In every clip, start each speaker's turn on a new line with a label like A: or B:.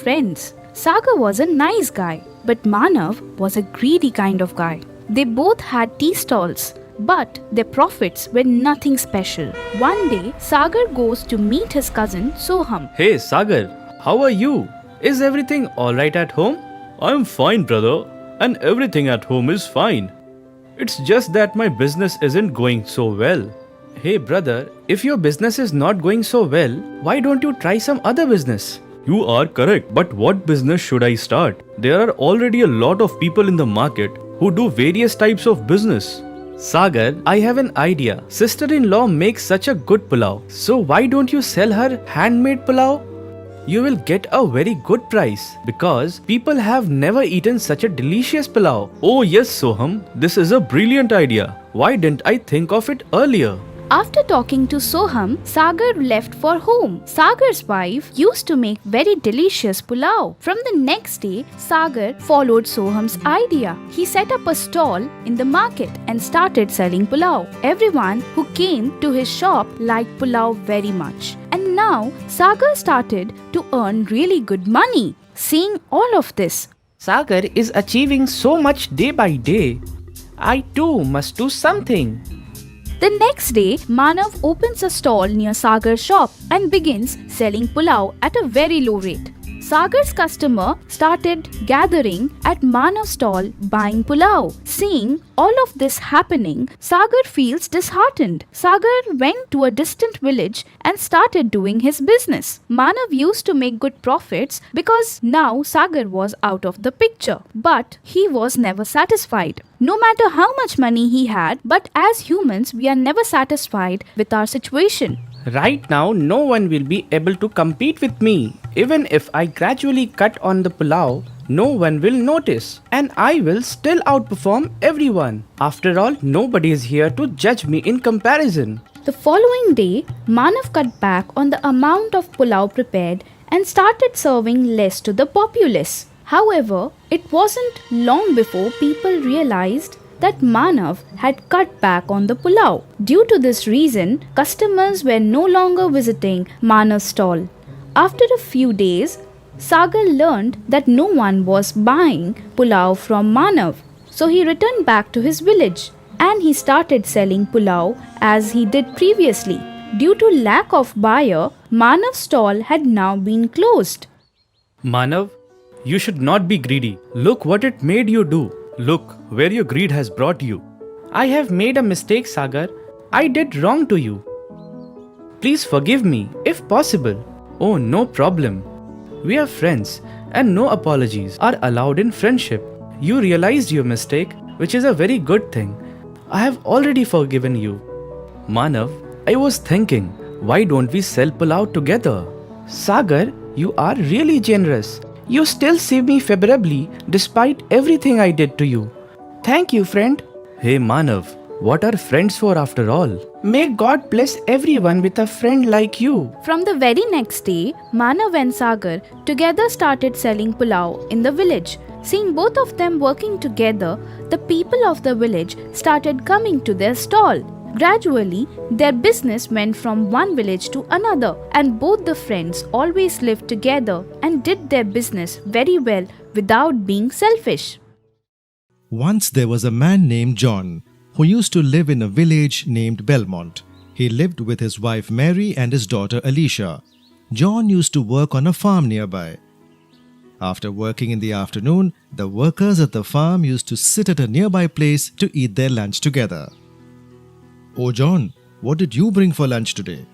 A: friends. Sagar was a nice guy, but Manav was a greedy kind of guy. They both had tea stalls, but their profits were nothing special. One day, Sagar goes to meet his cousin Soham.
B: Hey Sagar, how are you? Is everything alright at home? I'm fine, brother, and everything at home is fine. It's just that my business isn't going so well. Hey brother, if your business is not going so well, why don't you try some other business? You are correct, but what business should I start? There are already a lot of people in the market who do various types of business. Sagar, I have an idea. Sister-in-law makes such a good pulao. So why don't you sell her handmade pulao? You will get a very good price because people have never eaten such a delicious pulao. Oh yes, Soham, this is a brilliant idea. Why didn't I think of it earlier?
A: After talking to Soham, Sagar left for home. Sagar's wife used to make very delicious pulao. From the next day, Sagar followed Soham's idea. He set up a stall in the market and started selling pulao. Everyone who came to his shop liked pulao very much. And now, Sagar started to earn really good money. Seeing all of this,
C: Sagar is achieving so much day by day. I too must do something.
A: the next day, Manav opens a stall near Sagar's shop and begins selling pulao at a very low rate. Sagar's customer started gathering at Manav's stall buying pulao. Seeing all of this happening, Sagar feels disheartened. Sagar went to a distant village and started doing his business. Manav used to make good profits because now Sagar was out of the picture. But he was never satisfied. No matter how much money he had, but as humans, we are never satisfied with our situation.
C: Right now, no one will be able to compete with me. Even if I gradually cut on the pulao, no one will notice. And I will still outperform everyone. After all, nobody is here to judge me in comparison.
A: The following day, Manav cut back on the amount of pulao prepared and started serving less to the populace. However, it wasn't long before people realized that Manav had cut back on the pulao. Due to this reason, customers were no longer visiting Manav's stall. After a few days, Sagar learned that no one was buying pulao from Manav. So he returned back to his village and he started selling pulao as he did previously. Due to lack of buyer, Manav's stall had now been closed.
B: Manav, you should not be greedy. Look what it made you do. Look where your greed has brought you.
C: I have made a mistake, Sagar. I did wrong to you. Please forgive me, if possible.
B: Oh, no problem. We are friends and no apologies are allowed in friendship. You realized your mistake, which is a very good thing. I have already forgiven you. Manav, I was thinking, why don't we sell pulao together?
C: Sagar, you are really generous. You still see me favorably despite everything I did to you. Thank you, friend.
B: Hey Manav, what are friends for after all?
C: May God bless everyone with a friend like you.
A: From the very next day, Manav and Sagar together started selling pulao in the village. Seeing both of them working together, the people of the village started coming to their stall. Gradually, their business went from one village to another, and both the friends always lived together and did their business very well without being selfish.
D: Once there was a man named John who used to live in a village named Belmont. He lived with his wife Mary and his daughter Alicia. John used to work on a farm nearby. After working in the afternoon, the workers at the farm used to sit at a nearby place to eat their lunch together. "Oh John, what did you bring for lunch today?"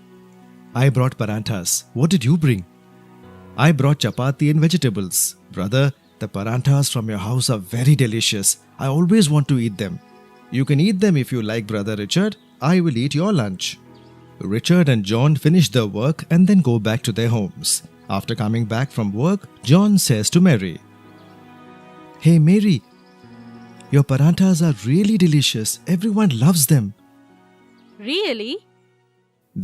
D: "I brought paranthas. What did you bring?" "I brought chapati and vegetables. Brother, the paranthas from your house are very delicious. I always want to eat them." "You can eat them if you like, Brother Richard. I will eat your lunch." Richard and John finish their work and then go back to their homes. After coming back from work, John says to Mary, "Hey Mary, your paranthas are really delicious. Everyone loves them."
A: Really?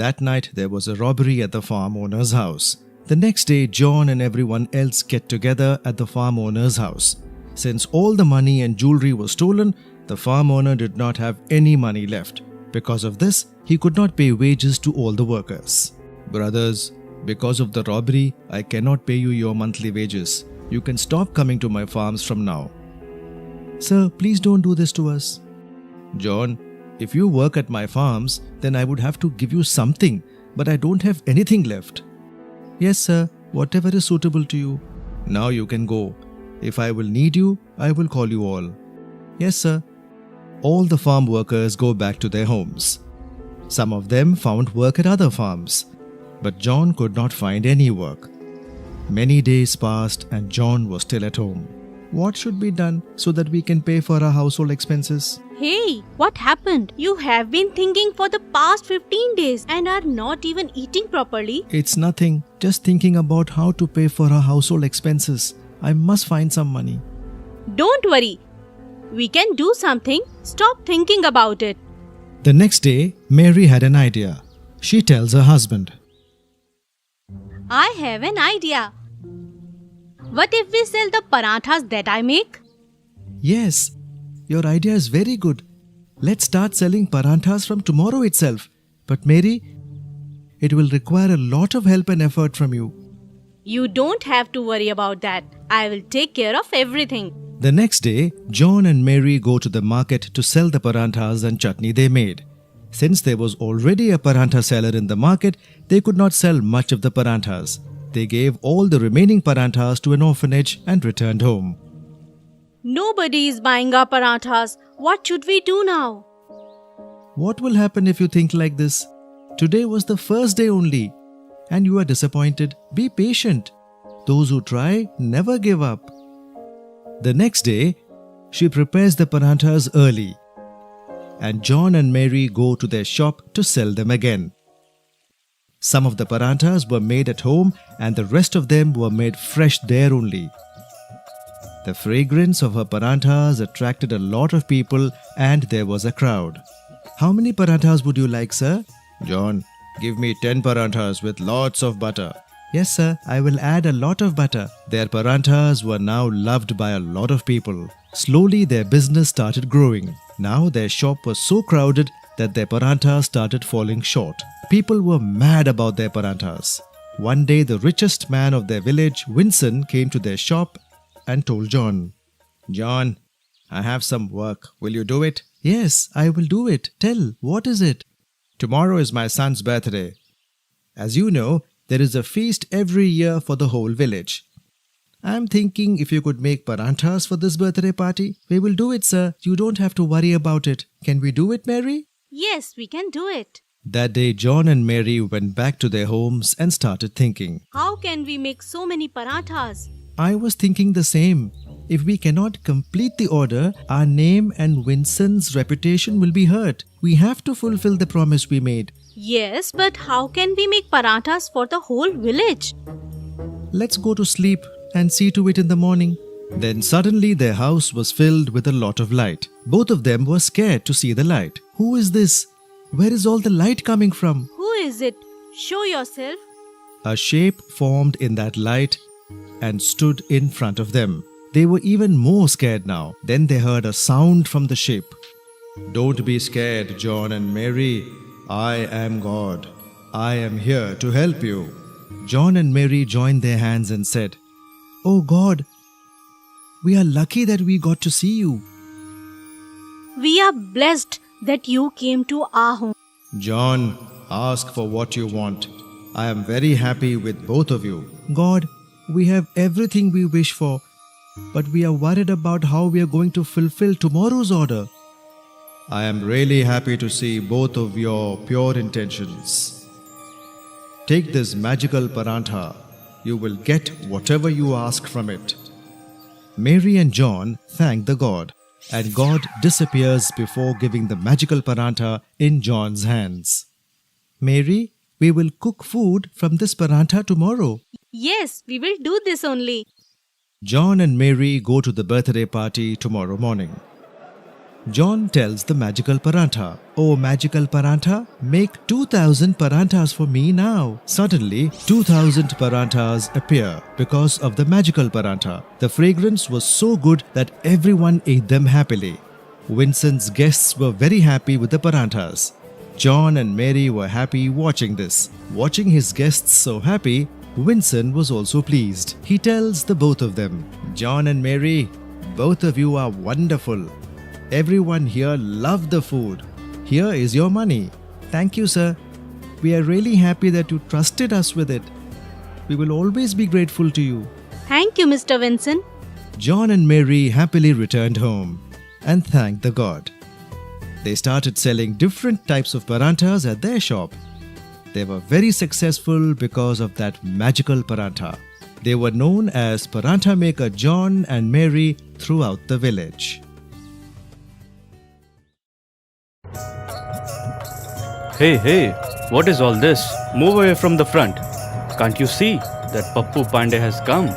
D: That night, there was a robbery at the farm owner's house. The next day, John and everyone else get together at the farm owner's house. Since all the money and jewelry was stolen, the farm owner did not have any money left. Because of this, he could not pay wages to all the workers. "Brothers, Because of the robbery, I cannot pay you your monthly wages. You can stop coming to my farms from now. Sir, please don't do this to us. John, if you work at my farms, then I would have to give you something, but I don't have anything left. Yes, sir, whatever is suitable to you. Now you can go. If I will need you, I will call you all. Yes, sir. All the farm workers go back to their homes. Some of them found work at other farms, but John could not find any work. Many days passed and John was still at home. What should be done so that we can pay for our household expenses?
E: Hey, what happened? You have been thinking for the past 15 days and are not even eating properly.
D: It's nothing, just thinking about how to pay for our household expenses. I must find some money.
E: Don't worry. We can do something. Stop thinking about it.
D: The next day, Mary had an idea. She tells her husband,
E: I have an idea. What if we sell the paranthas that I make?
D: Yes, your idea is very good. Let's start selling paranthas from tomorrow itself. But Mary, it will require a lot of help and effort from you.
E: You don't have to worry about that. I will take care of everything.
D: The next day, John and Mary go to the market to sell the paranthas and chutney they made. Since there was already a parantha seller in the market, they could not sell much of the paranthas. They gave all the remaining paranthas to an orphanage and returned home.
E: Nobody is buying our paranthas. What should we do now?
D: What will happen if you think like this? Today was the first day only, and you are disappointed. Be patient. Those who try never give up. The next day, she prepares the paranthas early, and John and Mary go to their shop to sell them again. Some of the paranthas were made at home and the rest of them were made fresh there only. The fragrance of her paranthas attracted a lot of people and there was a crowd. How many paranthas would you like, sir? John, give me 10 paranthas with lots of butter. Yes, sir, I will add a lot of butter. Their paranthas were now loved by a lot of people. Slowly their business started growing. Now their shop was so crowded that their paranthas started falling short. People were mad about their paranthas. One day the richest man of their village, Vincent, came to their shop and told John, John, I have some work. Will you do it? Yes, I will do it. Tell, what is it? Tomorrow is my son's birthday. As you know, there is a feast every year for the whole village. I am thinking if you could make paranthas for this birthday party. We will do it, sir. You don't have to worry about it. Can we do it, Mary?
E: Yes, we can do it.
D: That day, John and Mary went back to their homes and started thinking.
E: How can we make so many paranthas?
D: I was thinking the same. If we cannot complete the order, our name and Vincent's reputation will be hurt. We have to fulfill the promise we made.
E: Yes, but how can we make paranthas for the whole village?
D: Let's go to sleep and see to it in the morning. Then suddenly their house was filled with a lot of light. Both of them were scared to see the light. Who is this? Where is all the light coming from?
E: Who is it? Show yourself.
D: A shape formed in that light and stood in front of them. They were even more scared now. Then they heard a sound from the shape. Don't be scared, John and Mary. I am God. I am here to help you. John and Mary joined their hands and said, Oh God, we are lucky that we got to see you.
E: We are blessed that you came to our home.
D: John, ask for what you want. I am very happy with both of you. God, we have everything we wish for, but we are worried about how we are going to fulfill tomorrow's order. I am really happy to see both of your pure intentions. Take this magical parantha. You will get whatever you ask from it. Mary and John thank the God, and God disappears before giving the magical parantha in John's hands. Mary, we will cook food from this parantha tomorrow.
E: Yes, we will do this only.
D: John and Mary go to the birthday party tomorrow morning. John tells the magical parantha, Oh magical parantha, make 2000 paranthas for me now. Suddenly, 2000 paranthas appear because of the magical parantha. The fragrance was so good that everyone ate them happily. Vincent's guests were very happy with the paranthas. John and Mary were happy watching this. Watching his guests so happy, Vincent was also pleased. He tells the both of them, "John and Mary, both of you are wonderful. Everyone here loved the food. Here is your money. Thank you, sir. We are really happy that you trusted us with it. We will always be grateful to you."
E: Thank you, Mr. Vincent.
D: John and Mary happily returned home and thanked the God. They started selling different types of paranthas at their shop. They were very successful because of that magical parantha. They were known as parantha maker John and Mary throughout the village.
B: Hey, what is all this? Move away from the front. Can't you see that Pappu Pandey has come?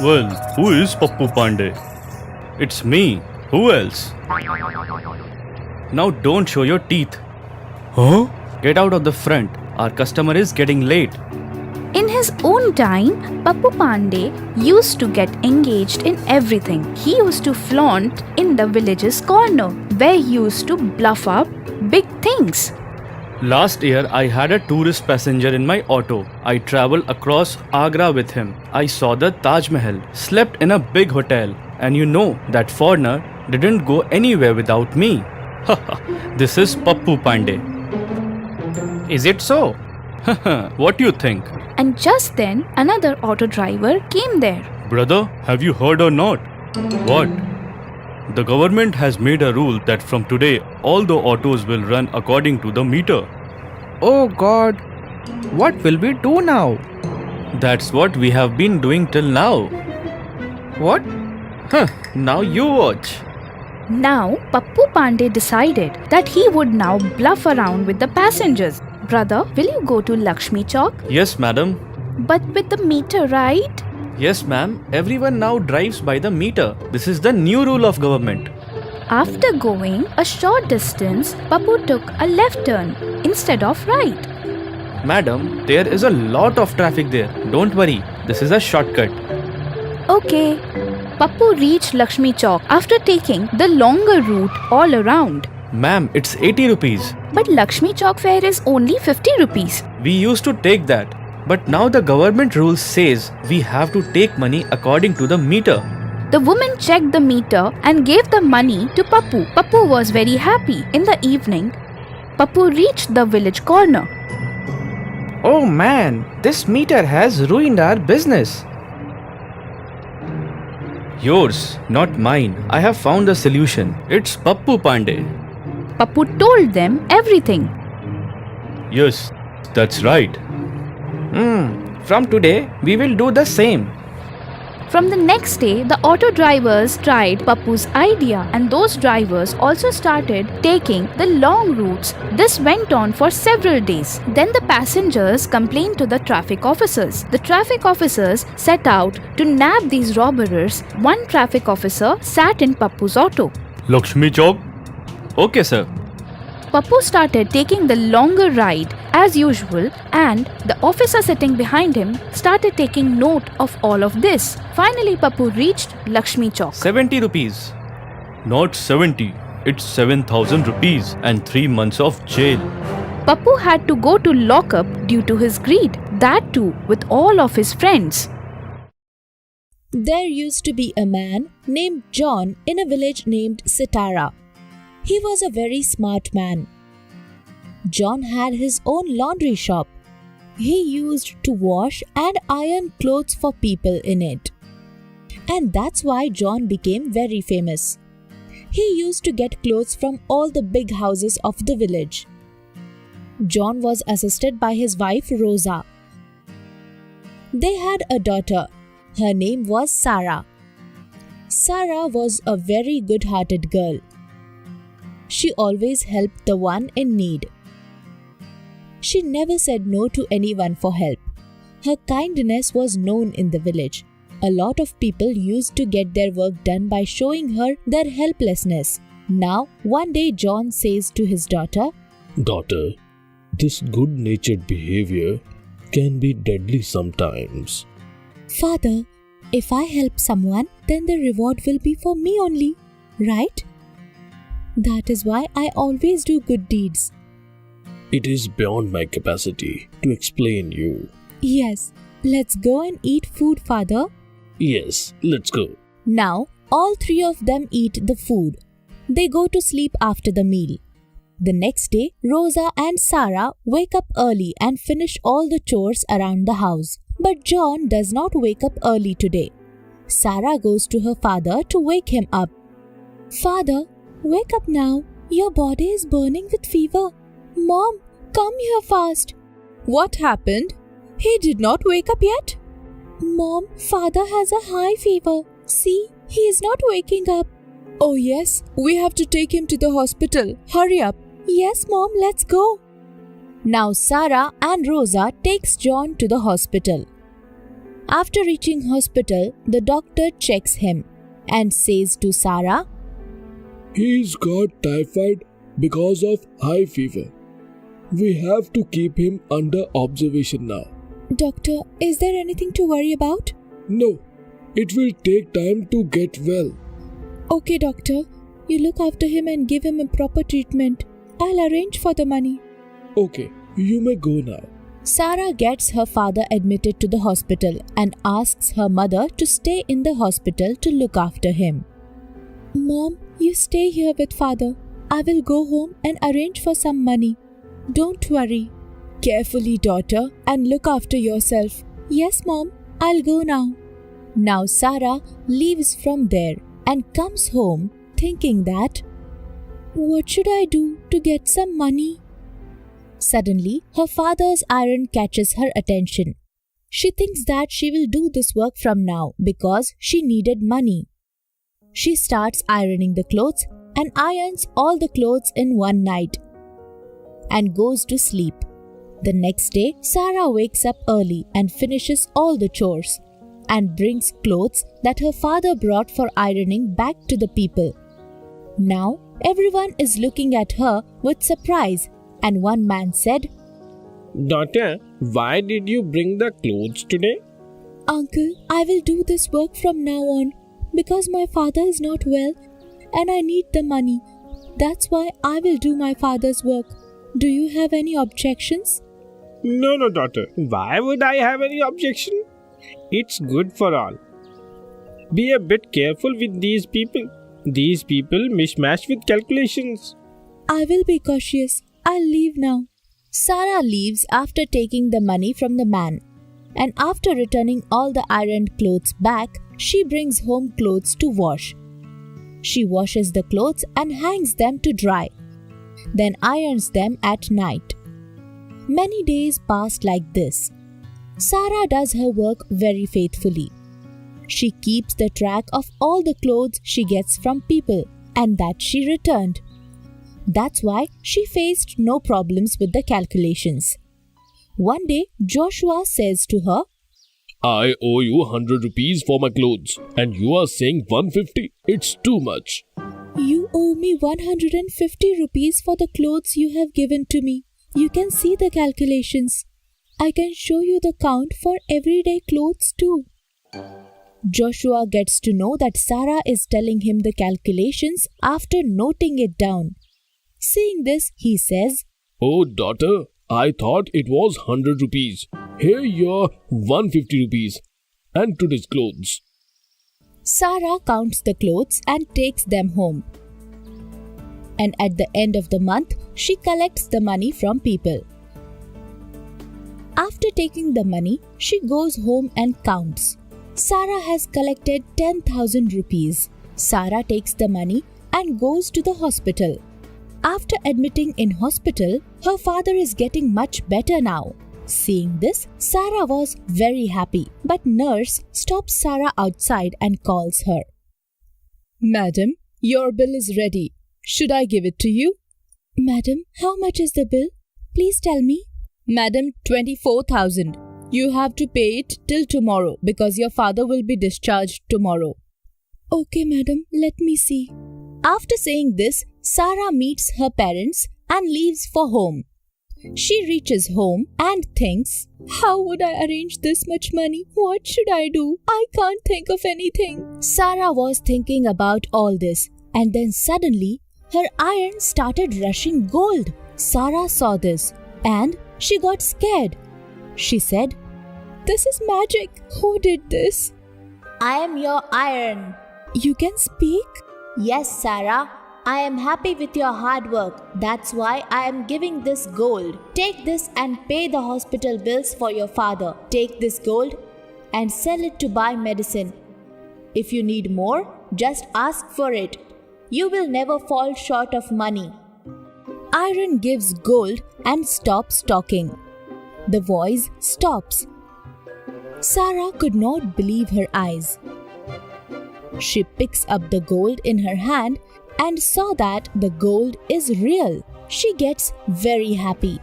B: Well, who is Pappu Pandey? It's me. Who else? Now don't show your teeth. Huh? Get out of the front. Our customer is getting late.
A: In his own time, Pappu Pandey used to get engaged in everything. He used to flaunt in the village's corner, where he used to bluff up big things.
B: Last year, I had a tourist passenger in my auto. I traveled across Agra with him. I saw the Taj Mahal, slept in a big hotel, and you know that foreigner didn't go anywhere without me. This is Pappu Pandey.
C: Is it so?
B: What do you think?
A: And just then, another auto driver came there.
B: Brother, have you heard or not? What? The government has made a rule that from today, all the autos will run according to the meter.
C: Oh God, what will we do now?
B: That's what we have been doing till now.
C: What?
B: Now you watch.
A: Now, Pappu Pandey decided that he would now bluff around with the passengers. Brother, will you go to Lakshmi Chowk?
B: Yes, madam.
A: But with the meter, right?
B: Yes, ma'am. Everyone now drives by the meter. This is the new rule of government.
A: After going a short distance, Pappu took a left turn instead of right.
B: Madam, there is a lot of traffic there. Don't worry. This is a shortcut.
A: Okay. Pappu reached Lakshmi Chowk after taking the longer route all around.
B: Ma'am, it's 80 rupees.
A: But Lakshmi Chowk fare is only 50 rupees.
B: We used to take that. But now the government rule says we have to take money according to the meter.
A: The woman checked the meter and gave the money to Pappu. Pappu was very happy. In the evening, Pappu reached the village corner.
C: Oh man, this meter has ruined our business.
B: Yours, not mine. I have found the solution. It's Pappu Pandey.
A: Pappu told them everything.
B: Yes, that's right.
C: From today, we will do the same.
A: From the next day, the auto drivers tried Pappu's idea, and those drivers also started taking the long routes. This went on for several days. Then the passengers complained to the traffic officers. The traffic officers set out to nab these robbers. One traffic officer sat in Pappu's auto.
B: Lakshmi Chowk? Okay, sir.
A: Pappu started taking the longer ride as usual, and the officer sitting behind him started taking note of all of this. Finally, Pappu reached Lakshmi Chowk.
B: 70 rupees. Not 70. It's 7,000 rupees and 3 months of jail.
A: Pappu had to go to lockup due to his greed, that too with all of his friends.
F: There used to be a man named John in a village named Sitara. He was a very smart man. John had his own laundry shop. He used to wash and iron clothes for people in it. And that's why John became very famous. He used to get clothes from all the big houses of the village. John was assisted by his wife Rosa. They had a daughter. Her name was Sarah. Sarah was a very good-hearted girl. She always helped the one in need. She never said no to anyone for help. Her kindness was known in the village. A lot of people used to get their work done by showing her their helplessness. Now, one day John says to his daughter,
G: "Daughter, this good-natured behavior can be deadly sometimes."
F: "Father, if I help someone, then the reward will be for me only, right?" That is why I always do good deeds.
G: It is beyond my capacity to explain you.
F: Yes, let's go and eat food, Father.
G: Yes, let's go.
F: Now, all three of them eat the food. They go to sleep after the meal. The next day, Rosa and Sarah wake up early and finish all the chores around the house. But John does not wake up early today. Sarah goes to her father to wake him up. Father, wake up now. Your body is burning with fever. Mom, come here fast. What happened? He did not wake up yet? Mom, father has a high fever. See, he is not waking up. Oh yes, we have to take him to the hospital. Hurry up. Yes, Mom, let's go. Now Sarah and Rosa takes John to the hospital. After reaching hospital, the doctor checks him and says to Sarah,
G: He's got typhoid because of high fever. We have to keep him under observation now.
F: Doctor, is there anything to worry about?
G: No, it will take time to get well.
F: Okay, doctor. You look after him and give him a proper treatment. I'll arrange for the money.
G: Okay, you may go now.
F: Sarah gets her father admitted to the hospital and asks her mother to stay in the hospital to look after him. Mom, you stay here with father. I will go home and arrange for some money. Don't worry. Carefully, daughter, and look after yourself. Yes, Mom, I'll go now. Now Sarah leaves from there and comes home thinking that, what should I do to get some money? Suddenly, her father's iron catches her attention. She thinks that she will do this work from now because she needed money. She starts ironing the clothes and irons all the clothes in one night and goes to sleep. The next day, Sarah wakes up early and finishes all the chores and brings clothes that her father brought for ironing back to the people. Now, everyone is looking at her with surprise, and one man said,
H: Daughter, why did you bring the clothes today?
F: Uncle, I will do this work from now on because my father is not well and I need the money. That's why I will do my father's work. Do you have any objections?
H: No, daughter. Why would I have any objection? It's good for all. Be a bit careful with these people. These people mishmash with calculations.
F: I will be cautious. I'll leave now. Sarah leaves after taking the money from the man. And after returning all the ironed clothes back, she brings home clothes to wash. She washes the clothes and hangs them to dry, then irons them at night. Many days passed like this. Sarah does her work very faithfully. She keeps the track of all the clothes she gets from people and that she returned. That's why she faced no problems with the calculations. One day, Joshua says to her,
G: I owe you 100 rupees for my clothes and you are saying 150. It's too much.
F: You owe me 150 rupees for the clothes you have given to me. You can see the calculations. I can show you the count for everyday clothes too. Joshua gets to know that Sarah is telling him the calculations after noting it down. Seeing this, he says,
G: Oh daughter, I thought it was 100 rupees. Here you're 150 rupees and today's clothes.
F: Sarah counts the clothes and takes them home. And at the end of the month, she collects the money from people. After taking the money, she goes home and counts. Sarah has collected 10,000 rupees. Sarah takes the money and goes to the hospital. After admitting in hospital, her father is getting much better now. Seeing this, Sarah was very happy, but nurse stops Sarah outside and calls her. Madam, your bill is ready. Should I give it to you? Madam, how much is the bill? Please tell me. Madam, 24,000. You have to pay it till tomorrow because your father will be discharged tomorrow. Okay, madam, let me see. After saying this, Sarah meets her parents and leaves for home. She reaches home and thinks, how would I arrange this much money? What should I do? I can't think of anything. Sarah was thinking about all this and then suddenly Her iron started rushing gold. Sarah saw this and she got scared. She said, "This is magic. Who did this?"
I: I am your iron.
F: You can speak?
I: Yes, Sarah. I am happy with your hard work. That's why I am giving this gold. Take this and pay the hospital bills for your father. Take this gold and sell it to buy medicine. If you need more, just ask for it. You will never fall short of money.
F: Iron gives gold and stops talking. The voice stops. Sarah could not believe her eyes. She picks up the gold in her hand and saw that the gold is real. She gets very happy.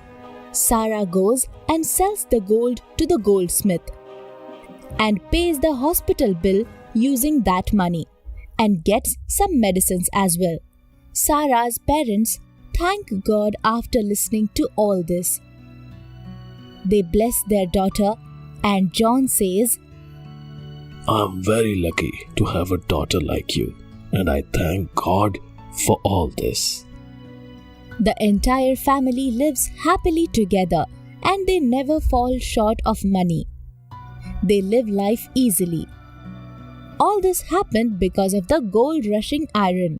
F: Sarah goes and sells the gold to the goldsmith and pays the hospital bill using that money and gets some medicines as well. Sarah's parents thank God after listening to all this. They bless their daughter and John says,
G: I'm very lucky to have a daughter like you, and I thank God for all this.
F: The entire family lives happily together and they never fall short of money. They live life easily. All this happened because of the gold rushing iron.